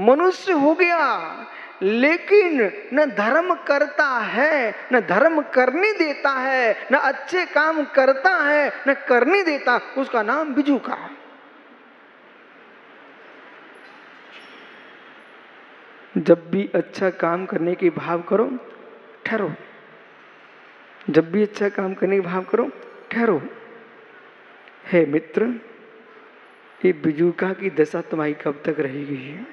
मनुष्य हो गया, लेकिन न धर्म करता है, न धर्म करने देता है, न अच्छे काम करता है, न करने देता, उसका नाम बिजू का। जब भी अच्छा काम करने के भाव करो, ठहरो। जब भी अच्छा काम करने के भाव करो, ठहरो। हे मित्र, ये बिजूका की दशा तुम्हारी कब तक रहेगी?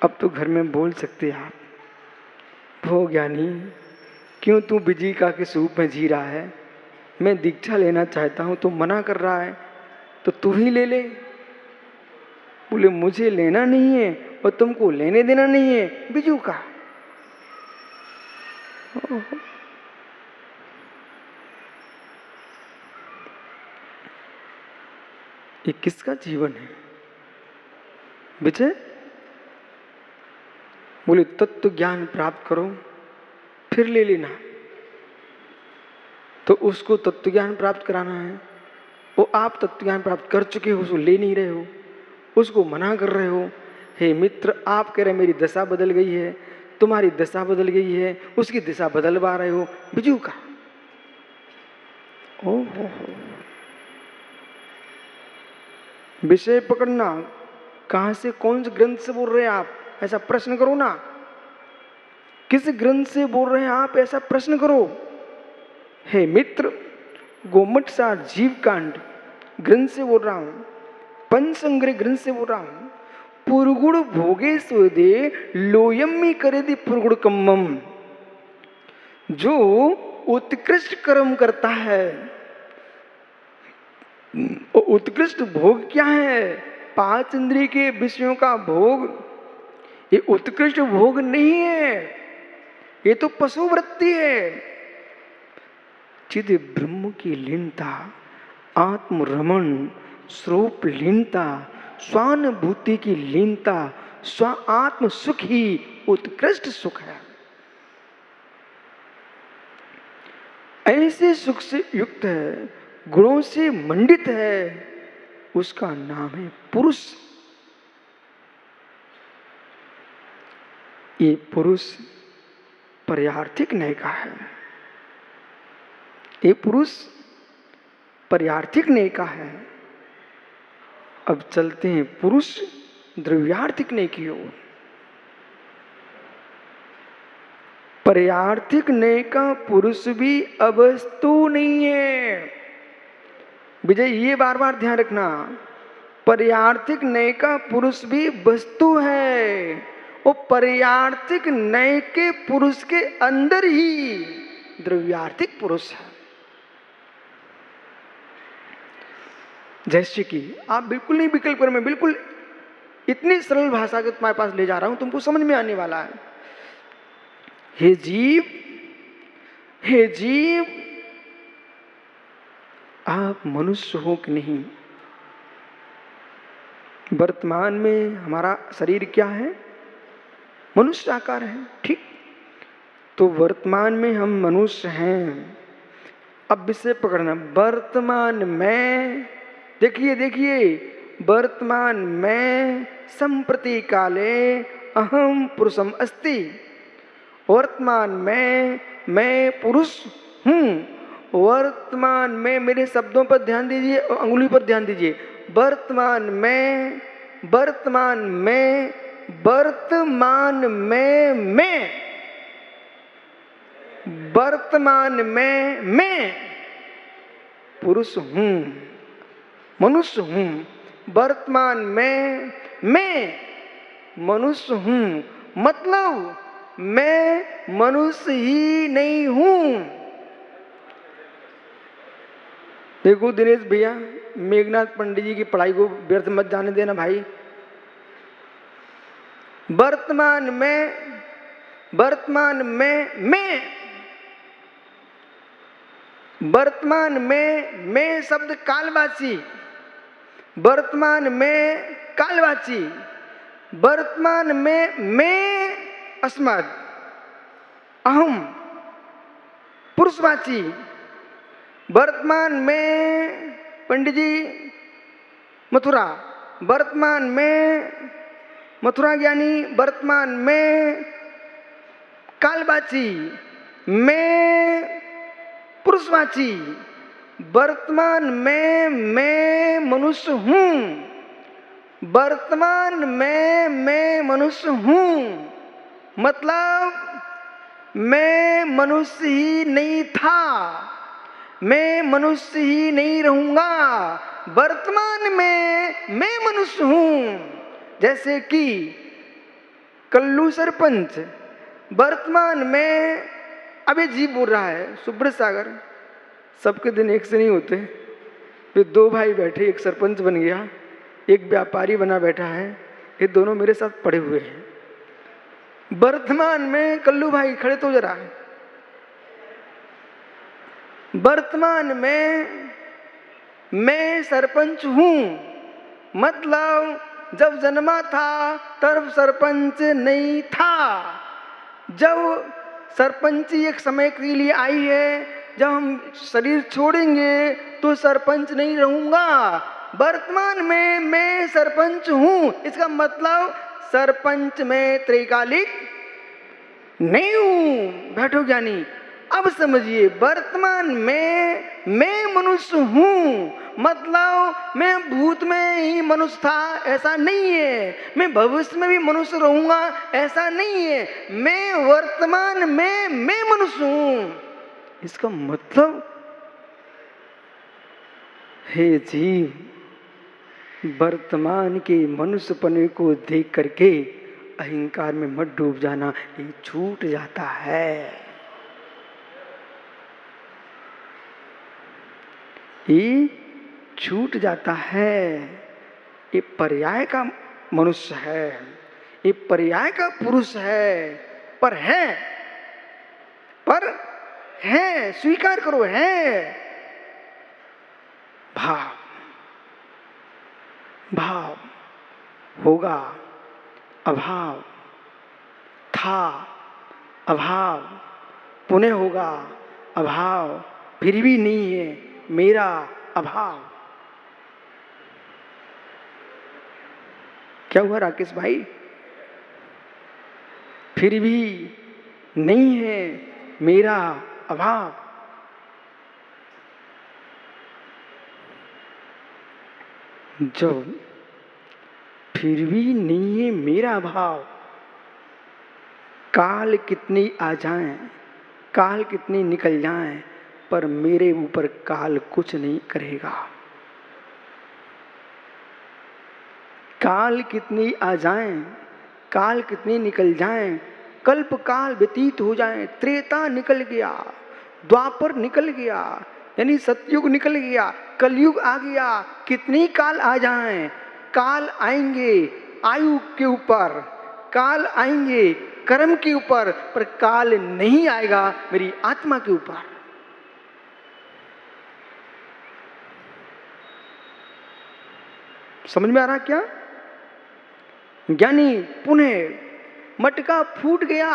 अब तो घर में बोल सकते आप, भो ज्ञानी, क्यों तू बिजिका के स्वरूप में जी रहा है? मैं दीक्षा लेना चाहता हूं, तो मना कर रहा है, तो तू ही ले ले। बोले मुझे लेना नहीं है और तुमको लेने देना नहीं है, बिजू का। ये किसका जीवन है विजय? बोले तत्व ज्ञान प्राप्त करो फिर ले लेना। तो उसको तत्व ज्ञान प्राप्त कराना है, वो आप तत्व ज्ञान प्राप्त कर चुके हो, उसको ले नहीं रहे हो, उसको मना कर रहे हो। हे मित्र, आप कह रहे मेरी दशा बदल गई है, तुम्हारी दशा बदल गई है, उसकी दिशा बदलवा रहे हो, बिजू का। ओहो, विषय पकड़ना, कहां से, कौन से ग्रंथ से बोल रहे हैं आप, ऐसा प्रश्न करो ना। किस ग्रंथ से बोल रहे हैं आप, ऐसा प्रश्न करो। हे मित्र, गोमट सार जीव कांड ग्रंथ से बोल रहा हूं, पंचसंग्रह ग्रंथ से बोल रहा हूं। पुरगुड़ भोगे सोदे लोयम्मी करे दी पुरगुड़ कम्मम। जो उत्कृष्ट कर्म करता है, उत्कृष्ट भोग क्या है? पांच इंद्रिय के विषयों का भोग, ये उत्कृष्ट भोग नहीं है, ये तो पशु वृत्ति है। चिद ब्रह्म की लीनता, आत्म रमण, स्वरूप लीनता, स्वानुभूति की लीनता, स्व आत्म सुख ही उत्कृष्ट सुख है। ऐसे सुख से युक्त है, गुणों से मंडित है, उसका नाम है पुरुष। ये पुरुष पर्यार्थिक न्याय का है, ये पुरुष पर्यार्थिक न्याय का है। अब चलते हैं पुरुष द्रव्यार्थिक न्याय की ओर। पर्यार्थिक न्याय का पुरुष भी अवस्तु नहीं है। विजय, ये बार बार ध्यान रखना, पर्यार्थिक न्याय का पुरुष भी वस्तु है, वो पर्यार्थिक न्याय के पुरुष के अंदर ही द्रव्यार्थिक पुरुष है। जैसे कि आप बिल्कुल नहीं विकल्प करो, मैं बिल्कुल इतनी सरल भाषा के तुम्हारे पास ले जा रहा हूं, तुमको समझ में आने वाला है। हे जीव, हे जीव, आप मनुष्य हो कि नहीं? वर्तमान में हमारा शरीर क्या है? मनुष्य आकार है, ठीक? तो वर्तमान में हम मनुष्य हैं। अब विषय पकड़ना, वर्तमान में, देखिए देखिए, वर्तमान में संप्रति काले अहम पुरुषम अस्ति। वर्तमान में मैं पुरुष हूं। वर्तमान में, मेरे शब्दों पर ध्यान दीजिए और अंगुली पर ध्यान दीजिए। वर्तमान में, वर्तमान में, वर्तमान में मैं, वर्तमान में मैं पुरुष हूं, मनुष्य हूं। वर्तमान में मैं मनुष्य हूं, मतलब मैं मनुष्य ही नहीं हूं। देखो दिनेश भैया, मेघनाथ पंडित जी की पढ़ाई को व्यर्थ मत जाने देना भाई। वर्तमान में, वर्तमान में मैं, वर्तमान में मैं शब्द कालवाची, वर्तमान में कालवाची, वर्तमान में मैं अस्मद, अहम पुरुषवाची। वर्तमान में पंडित जी मथुरा, वर्तमान में मथुरा ज्ञानी वर्तमान में कालवाची, मैं पुरुषवाची, वर्तमान में मैं मनुष्य हूं, वर्तमान में मैं मनुष्य हूं, मतलब मैं मनुष्य ही नहीं था, मैं मनुष्य ही नहीं रहूंगा, वर्तमान में मैं मनुष्य हूं। जैसे कि कल्लू सरपंच वर्तमान में अभी जी बोल रहा है, सुब्रत सागर, सबके दिन एक से नहीं होते। फिर दो भाई बैठे, एक सरपंच बन गया, एक व्यापारी बना बैठा है, ये दोनों मेरे साथ पड़े हुए हैं। वर्तमान में कल्लू भाई खड़े तो जरा, वर्तमान में मैं सरपंच हूं, मतलब जब जन्मा था तब सरपंच नहीं था, जब सरपंची एक समय के लिए आई है, जब हम शरीर छोड़ेंगे तो सरपंच नहीं रहूंगा, वर्तमान में मैं सरपंच हूं, इसका मतलब सरपंच में त्रिकालिक नहीं हूं। बैठो ज्ञानी, अब समझिए, वर्तमान में मैं मनुष्य हूं, मतलब मैं भूत में ही मनुष्य था ऐसा नहीं है, मैं भविष्य में भी मनुष्य रहूंगा ऐसा नहीं है, मैं वर्तमान में मैं मनुष्य हूं। इसका मतलब हे जीव, वर्तमान के मनुष्यपने को देख करके अहंकार में मत डूब जाना, ये छूट जाता है, ये छूट जाता है। ये पर्याय का मनुष्य है, ये पर्याय का पुरुष है, पर है, स्वीकार करो, है भाव, भाव होगा, अभाव था, अभाव पुनः होगा, अभाव फिर भी नहीं है, मेरा अभाव। क्या हुआ राकेश भाई? फिर भी नहीं है मेरा अभाव। जब फिर भी नहीं है मेरा भाव, काल कितनी आ जाएं, काल कितनी निकल जाएं, पर मेरे ऊपर काल कुछ नहीं करेगा। काल कितनी आ जाएं, काल कितनी निकल जाएं, कल्प काल व्यतीत हो जाएं, त्रेता निकल गया, द्वापर निकल गया, यानी सतयुग निकल गया, कलयुग आ गया, कितनी काल आ जाएं, काल आएंगे आयु के ऊपर, काल आएंगे कर्म के ऊपर, पर काल नहीं आएगा मेरी आत्मा के ऊपर। समझ में आ रहा क्या? ज्ञानी पुनः मटका फूट गया,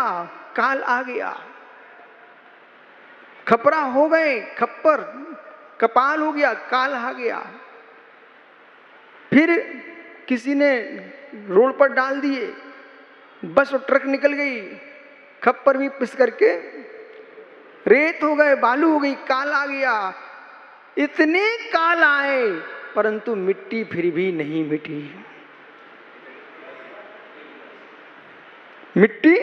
काल आ गया, खपरा हो गए, खप्पर कपाल हो गया, काल आ गया, फिर किसी ने रोड पर डाल दिए, बस और ट्रक निकल गई, खप्पर भी पिस करके रेत हो गए, बालू हो गई, काल आ गया। इतने काल आए परंतु मिट्टी फिर भी नहीं मिटी, मिट्टी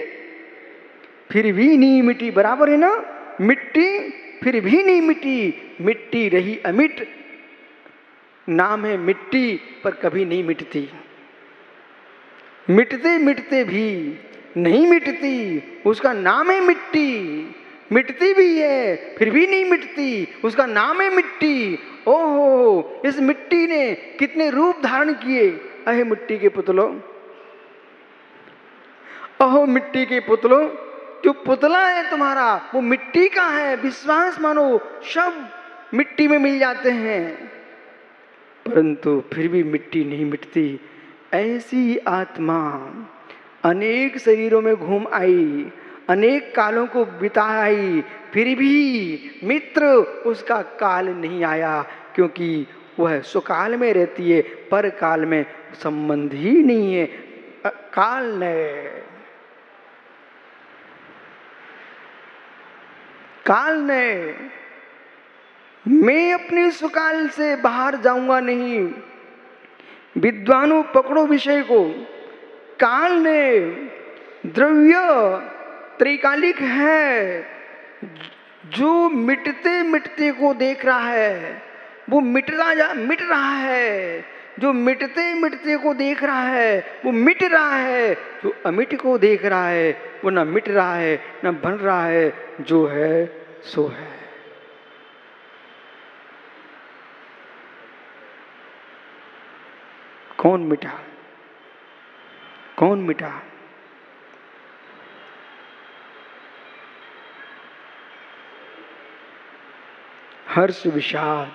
फिर भी नहीं मिटी, बराबर है ना? मिट्टी फिर भी नहीं मिटी, मिट्टी रही अमिट, नाम है मिट्टी पर कभी नहीं मिटती, मिटते मिटते भी नहीं मिटती, उसका नाम है मिट्टी, मिटती भी है फिर भी नहीं मिटती, उसका नाम है मिट्टी। ओहो, इस मिट्टी ने कितने रूप धारण किए, अहे मिट्टी के पुतलों, अहो मिट्टी के पुतलों, जो पुतला है तुम्हारा वो मिट्टी का है, विश्वास मानो, सब मिट्टी में मिल जाते हैं, परंतु फिर भी मिट्टी नहीं मिटती। ऐसी आत्मा अनेक शरीरों में घूम आई, अनेक कालों को बिताई, फिर भी मित्र उसका काल नहीं आया, क्योंकि वह सुकाल में रहती है, पर काल में संबंध ही नहीं है, काल ने, काल ने, मैं अपने सुकाल से बाहर जाऊंगा नहीं। विद्वानों पकड़ो विषय को। काल ने द्रव्य त्रिकालिक है, जो मिटते मिटते को देख रहा है वो मिट रहा है। जो मिटते मिटते को देख रहा है वो मिट रहा है। जो अमिट को देख रहा है वो ना मिट रहा है ना बन रहा है, जो है सो है। कौन मिटा? कौन मिटा? हर्ष विषाद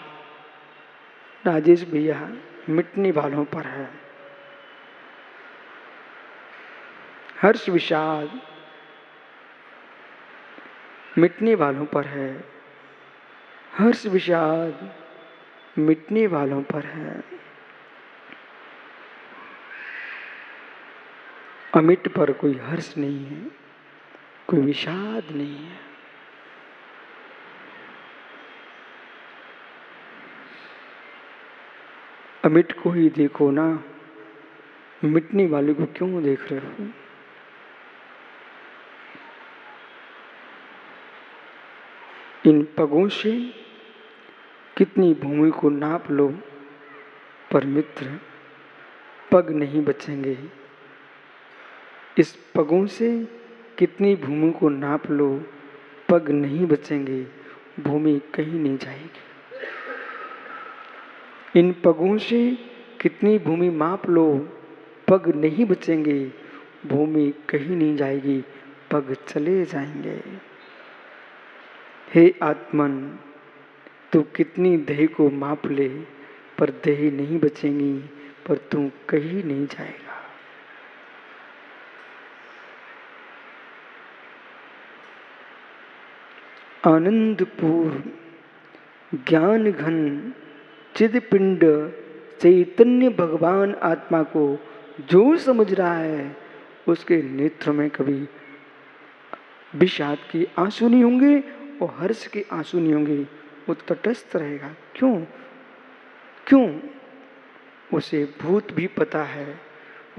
राजेश भैया मिटने वालों पर है। हर्ष विषाद मिटने वालों पर है। हर्ष विषाद मिटने वालों पर है। अमिट पर कोई हर्ष नहीं है, कोई विषाद नहीं है। अमिट को ही देखो ना, मिटने वाले को क्यों देख रहे हो? इन पगों से कितनी भूमि को नाप लो, पर मित्र पग नहीं बचेंगे। इस पगों से कितनी भूमि को नाप लो, पग नहीं बचेंगे, भूमि कहीं नहीं जाएगी। इन पगों से कितनी भूमि माप लो, पग नहीं बचेंगे, भूमि कहीं नहीं जाएगी, पग चले जाएंगे। हे आत्मन, तू कितनी देह को माप ले, पर देह नहीं बचेंगी, पर तू कहीं नहीं जाएगा। आनंद पूर्ण ज्ञान घन चिद पिंड चैतन्य भगवान आत्मा को जो समझ रहा है, उसके नेत्र में कभी विषाद के आंसू नहीं होंगे और हर्ष के आंसू नहीं होंगे। वो तटस्थ रहेगा। क्यों? क्यों? उसे भूत भी पता है,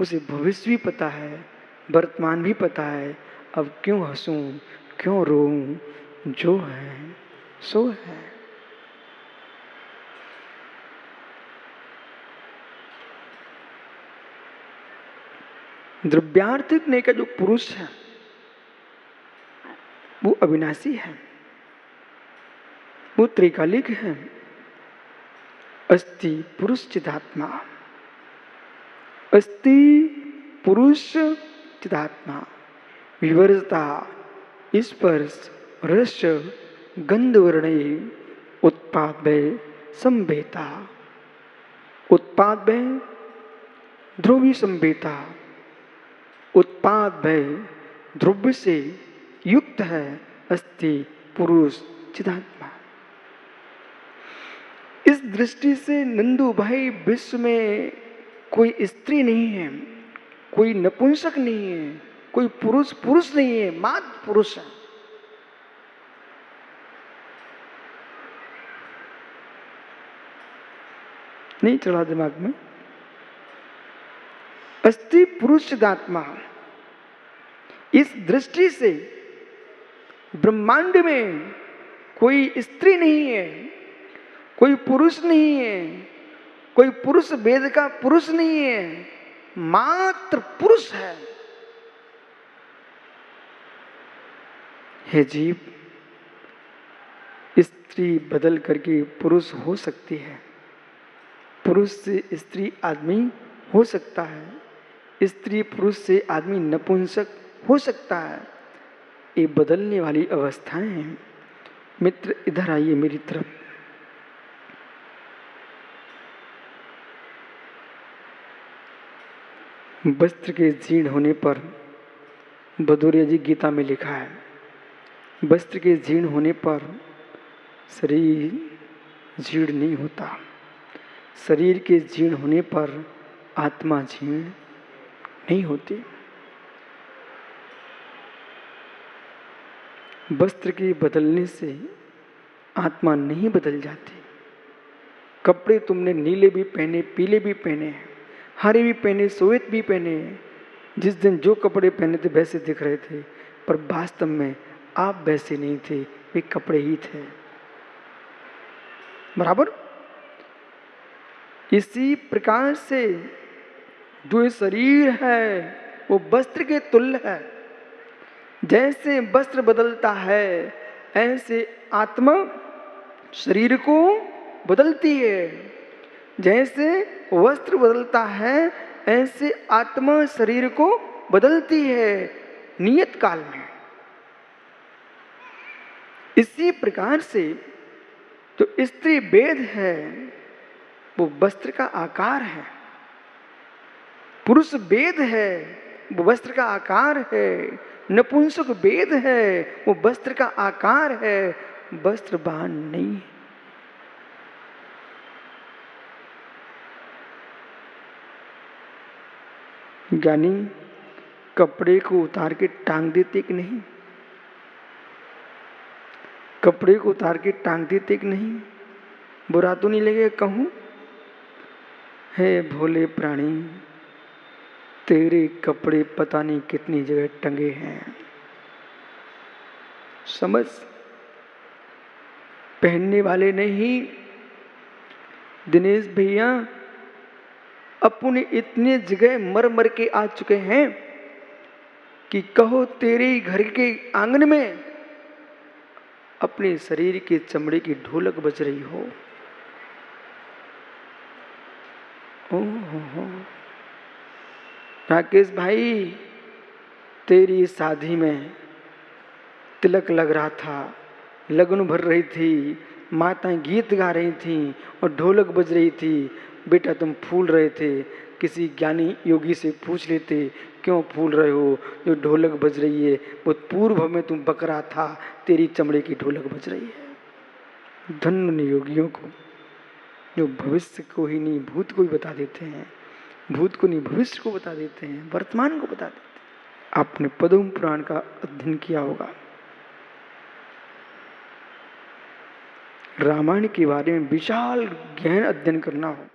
उसे भविष्य भी पता है, वर्तमान भी पता है। अब क्यों हंसूं, क्यों रोऊं? जो है सो है। द्रव्यार्थिक ने का जो पुरुष है वो अविनाशी है, वो त्रिकालिक है। अस्ति पुरुष चिदात्मा, अस्ति पुरुष चिदात्मा, विवर्जता स्पर्श रस गंध वर्ण उत्पाद संवेता, उत्पाद ध्रुवी संवेता, उत्पाद ध्रुव से युक्त है। अस्ति पुरुष चिदात्मा। इस दृष्टि से नंदू भाई विश्व में कोई स्त्री नहीं है, कोई नपुंसक नहीं है, कोई पुरुष पुरुष नहीं है, मात्र पुरुष है। नहीं चढ़ा दिमाग में? अस्ति पुरुष चिदात्मा। इस दृष्टि से ब्रह्मांड में कोई स्त्री नहीं है, कोई पुरुष नहीं है, कोई पुरुष वेद का पुरुष नहीं है, मात्र पुरुष है। हे जीव, स्त्री बदल करके पुरुष हो सकती है, पुरुष से स्त्री आदमी हो सकता है, स्त्री पुरुष से आदमी नपुंसक हो सकता है। ये बदलने वाली अवस्थाएं हैं। मित्र इधर आइए मेरी तरफ। वस्त्र के जीर्ण होने पर भदौरिया जी गीता में लिखा है, वस्त्र के जीर्ण होने पर शरीर जीर्ण नहीं होता, शरीर के जीर्ण होने पर आत्मा जीर्ण नहीं होती। वस्त्र के बदलने से आत्मा नहीं बदल जाती। कपड़े तुमने नीले भी पहने, पीले भी पहने, हरे भी पहने, श्वेत भी पहने, जिस दिन जो कपड़े पहने थे वैसे दिख रहे थे, पर वास्तव में आप वैसे नहीं थे, वे कपड़े ही थे। बराबर। इसी प्रकार से जो शरीर है वो वस्त्र के तुल्य है। जैसे वस्त्र बदलता है ऐसे आत्मा शरीर को बदलती है। जैसे वस्त्र बदलता है ऐसे आत्मा शरीर को बदलती है नियत काल में। इसी प्रकार से जो स्त्री वेद है वो वस्त्र का आकार है, पुरुष वेद है वो वस्त्र का आकार है, नपुंसक वेद है वो वस्त्र का आकार है, वस्त्र बाहर नहीं है। ज्ञानी कपड़े को उतार के टांग देते कि नहीं? कपड़े को उतार के टांग देते कि नहीं? बुरा तो नहीं लगे कहूं? हे भोले प्राणी, तेरे कपड़े पता नहीं कितनी जगह टंगे हैं। समझ, पहनने वाले नहीं। दिनेश भैया अपने इतने जगह मर मर के आ चुके हैं कि कहो तेरे घर के आंगन में अपने शरीर के चमड़े की ढोलक बज रही हो। हो राकेश भाई, तेरी शादी में तिलक लग रहा था, लगन भर रही थी, माताएं गीत गा रही थी और ढोलक बज रही थी। बेटा तुम फूल रहे थे, किसी ज्ञानी योगी से पूछ लेते क्यों फूल रहे हो? जो ढोलक बज रही है वो पूर्व में तुम बकरा था, तेरी चमड़े की ढोलक बज रही है। धन्य योगियों को जो भविष्य को ही नहीं भूत को ही बता देते हैं, भूत को नहीं भविष्य को बता देते हैं, वर्तमान को बता देते हैं। आपने पद्म पुराण का अध्ययन किया होगा, रामायण के बारे में विशाल गहन अध्ययन करना हो